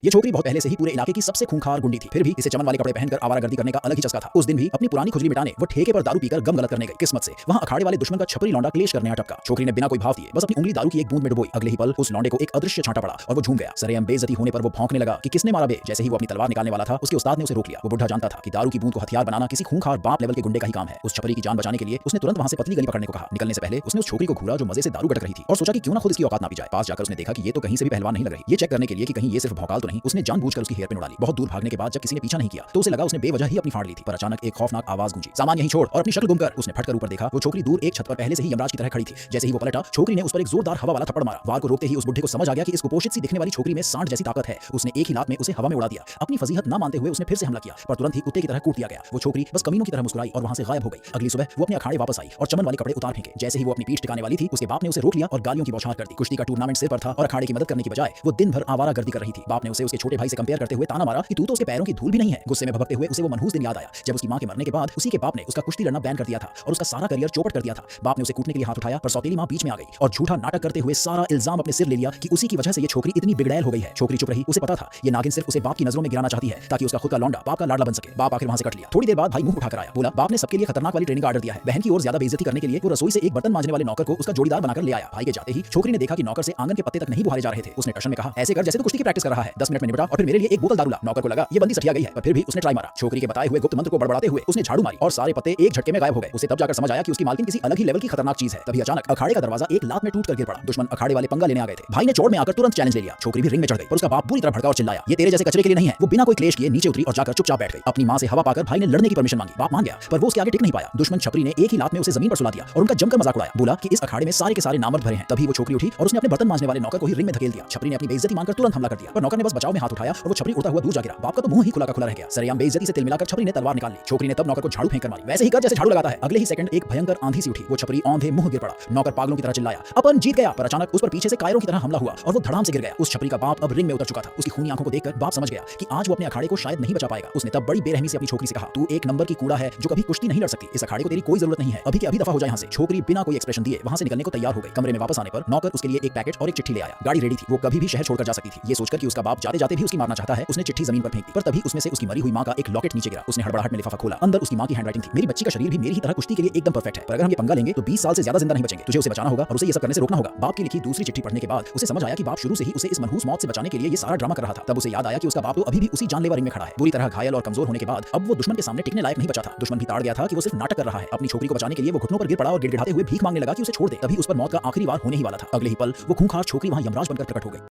ये छोकरी बहुत पहले से ही पूरे इलाके की सबसे खूंखार गुंडी थी, फिर भी इसे चमन वाले कपड़े पहनकर आवारागर्दी करने का अलग ही चस्का था। उस दिन भी अपनी पुरानी खुजली मिटाने वो ठेके पर दारू पीकर गम गलत करने गई। किस्मत से वहां अखाड़े वाले दुश्मन का छपरी लौंडा क्लेश करने आ टपका। छोकरी ने बिना कोई भाव दिए बस अपनी उंगली दारू की एक बूंद में डुबोई। अगले ही पल उस लौंडे को एक अदृश्य छांटा पड़ा और वो झूम गया। सरेआम बेइज्जती होने पर वो भौंकने लगा कि किसने मारा बे। जैसे ही वो अपनी तलवार निकालने वाला था, उसके उस्ताद ने उसे रोक लिया। वो बुढ़ा जानता था कि दारू की बूंद को हथियार बनाना किसी खूंखार बाप लेवल के गुंडे का ही काम है। उस छपरी की जान बचाने के लिए उसने तुरंत वहां से पतली गली पकड़ने को कहा। निकलने से पहले उसने उस छोकरी को घूरा जो मजे से दारू गटक रही थी और सोचा कि क्यों ना खुद इसकी औकात ना पी जाए। पास जाकर उसने देखा कि ये तो कहीं से भी पहलवान नहीं लग रही। ये चेक करने के लिए कि कहीं ये सिर्फ भौकाल तो नहीं, उसने जानबूझकर उसकी हेयर पिन उड़ा ली। बहुत दूर भागने के बाद जब किसी ने पीछा नहीं किया तो उसे लगा उसने बेवजह ही अपनी फाड़ ली थी। पर अचानक एक खौफनाक आवाज गूंजी, सामान यहीं छोड़, और अपनी शक्ल घूमकर उसने फटकर ऊपर देखा। वो छोकरी दूर एक छत पर पहले से ही यमराज की तरह खड़ी थी। जैसे ही वो पलटा, छोकरी ने उस पर एक जोरदार हवा वाला थप्पड़ मारा। वार को रोकते ही उस बुढ़े को समझ आ गया कि इस कुपोषित सी दिखने वाली छोकरी में सांड जैसी ताकत है। उसने एक ही लात में उसे हवा में उड़ा दिया। अपनी फजीहत ना मानते हुए उसने फिर से हमला किया, पर तुरंत ही कुत्ते की तरह कूट दिया गया। वो छोकरी बस कमीनों की तरह मुस्कुराई और वहां से गायब हो गई। अगली सुबह वो अपने अखाड़े वापस आई और चमन वाले कपड़े उतार फेंके। जैसे ही वो अपनी पीठ टिकाने वाली थी, उसके बाप ने उसे रोक लिया और गालियों की बौछार कर दी। कुश्ती का टूर्नामेंट सिर पर था और अखाड़े की मदद करने की बजाय वो दिन भर आवारागर्दी कर रही थी। बाप ने उसे उसके छोटे भाई से कंपेयर करते हुए ताना मारा कि तू तो उसके पैरों की धूल भी नहीं है। गुस्से में भभकते हुए उसे वो मनहूस दिन याद आया जब उसकी मां के मरने के बाद उसी के बाप ने उसका कुश्ती लड़ना बैन कर दिया था और उसका सारा करियर चौपट कर दिया था। बाप ने उसे कूटने के लिए हाथ उठाया, पर सौतेली मां बीच में आ गई और झूठा नाटक करते हुए सारा इल्जाम अपने सिर ले लिया कि उसी की वजह से ये छोकरी इतनी बिगड़ैल हो गई है। छोकरी चुप रही। उसे पता था ये नागिन सिर्फ उसे बाप की नजरों में गिराना चाहती है ताकि उसका खुद का लौंडा बाप का लाडला बन सके। बाप आखिर वहां से कट लिया। थोड़ी देर बाद भाई मुंह उठाकर आया, बोला बाप ने सबके लिए खतरनाक वाली ट्रेनिंग का ऑर्डर दिया है। बहन की ओर ज्यादा बेइज्जती करने के लिए वो रसोई से एक बर्तन मांजने वाले नौकर को उसका जोड़ीदार बनाकर ले आया। भाई के जाते ही छोकरी ने देखा कि नौकर से आंगन के पत्ते तक नहीं बुहारे जा रहे थे। उसने टशन में कहा, ऐसे कर जैसे तो कुश्ती की प्रैक्टिस कर रहा है। 10 मिनट में निपटा और फिर मेरे लिए एक बोतल दारू ला। नौकर को लगा ये बंदी सठिया गई है, पर फिर भी उसने ट्राई मारा। छोकरी के बताए हुए गुप्त मंत्र को बड़बड़ाते हुए उसने झाड़ू मारी और सारे पत्ते एक झटके में गायब हो गए। उसे तब जाकर समझ आया कि उसकी मालकिन किसी अलग ही लेवल की खतरनाक चीज है। तभी अचानक अखाड़े का दरवाजा एक लात में टूट कर गिर पड़ा। दुश्मन अखाड़े वाले पंगा लेने आ गए थे। भाई ने चौड़ में आकर तुरंत चैलेंज ले लिया। छोकरी भी रिंग में चढ़ गई, पर उसका बाप पूरी तरह भड़का और चिल्लाया, ये तेरे जैसे कचरे के लिए नहीं है। वो बिना कोई क्लेश किए नीचे उतरी और जाकर चुपचाप बैठ गई। अपनी मां से हवा पाकर भाई ने लड़ने की परमिशन मांगी। बाप मान गया, पर वो उसके आगे टिक नहीं पाया। दुश्मन छपरी ने एक ही लात में उसे जमीन पर सुला दिया और उनका जमकर मजाक उड़ाया। बोला कि इस अखाड़े में सारे के सारे नामर्द भरे हैं। तभी वो छोकरी उठी और उसने अपने बर्तन मांजने वाले नौकर को ही रिंग में धकेल दिया। छपरी ने अपनी बेइज्जती मानकर तुरंत हमला कर दिया, पर नौकर ने बस बचाव में हाथ उठाया और वो छपरी उड़ता हुआ दूर जा गिरा। बाप का तो मुंह ही खुला का खुला रह गया। सरेआम बेइज्जती से तिल मिलाकर छपरी ने तलवार निकाल ली। छोकरी ने तब नौकर को झाड़ू फेंक कर मारी, वैसे ही कर जैसे झाड़ू लगाता है। अगले ही सेकंड एक भयंकर आंधी सी उठी। वो छपरी औंधे मुंह गिर पड़ा। नौकर पागलों की तरह चिल्लाया, अपन जीत गया। पर अचानक उस पर पीछे से कायरों की तरह हमला हुआ और वो धड़ाम से गिर गया। उस छपरी का बाप अब रिंग में उतर चुका था। उसकी खूनी आंखों को देखकर बाप समझ गया कि आज वो अपने अखाड़े को शायद नहीं बचा पाएगा। उसने तब बड़ी बेरहमी से अपनी छोकरी से कहा, तू एक नंबर की कूड़ा है जो कभी कुश्ती नहीं लड़ सकती। इस अखाड़े को तेरी कोई जरूरत नहीं है। अभी के अभी दफा हो जाए यहाँ से। छोकरी बिना कोई एक्सप्रेशन दिए वहां से निकलने को तैयार हो गई। कमरे में वापस आने पर नौकर उसके लिए एक पैकेट और एक चिट्ठी ले आया। गाड़ी रेडी थी। वो कभी भी शहर छोड़कर जा सकती थी। ये सोचकर कि उसका बाप जाते जाते भी उसकी मारना चाहता है, उसने चिट्ठी जमीन पर फेंक दी। पर तभी उसमें से उसकी मरी हुई मां का एक लॉकेट नीचे गिरा। उसने हड़बड़ाहट में लिफाफा खोला। अंदर उसकी मां की हैंडराइटिंग थी, मेरी बच्ची का शरीर भी मेरी ही तरह कुश्ती के लिए एकदम परफेक्ट है, पर अगर हम ये पंगा लेंगे तो 20 साल से ज्यादा जिंदा नहीं बचेंगे। तुझे उसे बचाना होगा और उसे ये सब करने से रोकना होगा। बाप की लिखी दूसरी चिट्ठी पढ़ने के बाद उसे समझ आया कि बाप शुरू से ही उसे इस मनहूस मौत से बचाने के लिए ये सारा ड्रामा कर रहा था। तब उसे याद आया कि उसका बाप तो अभी भी उसी जानलेवा रिंग में खड़ा है। बुरी तरह घायल और कमजोर होने के बाद अब वो दुश्मन के सामने टिकने लायक नहीं बचा था। दुश्मन भी ताड़ गया था कि वो सिर्फ नाटक कर रहा है। अपनी छोकरी को बचाने के लिए वो घुटनों पर गिर पड़ा और गिड़गिड़ाते हुए भीख मांगने लगा कि उसे छोड़ दे। तभी उस पर मौत का आखिरी वार होने ही वाला था। अगले ही पल वो खूंखार छोकरी वहां यमराज बनकर प्रकट हो गई।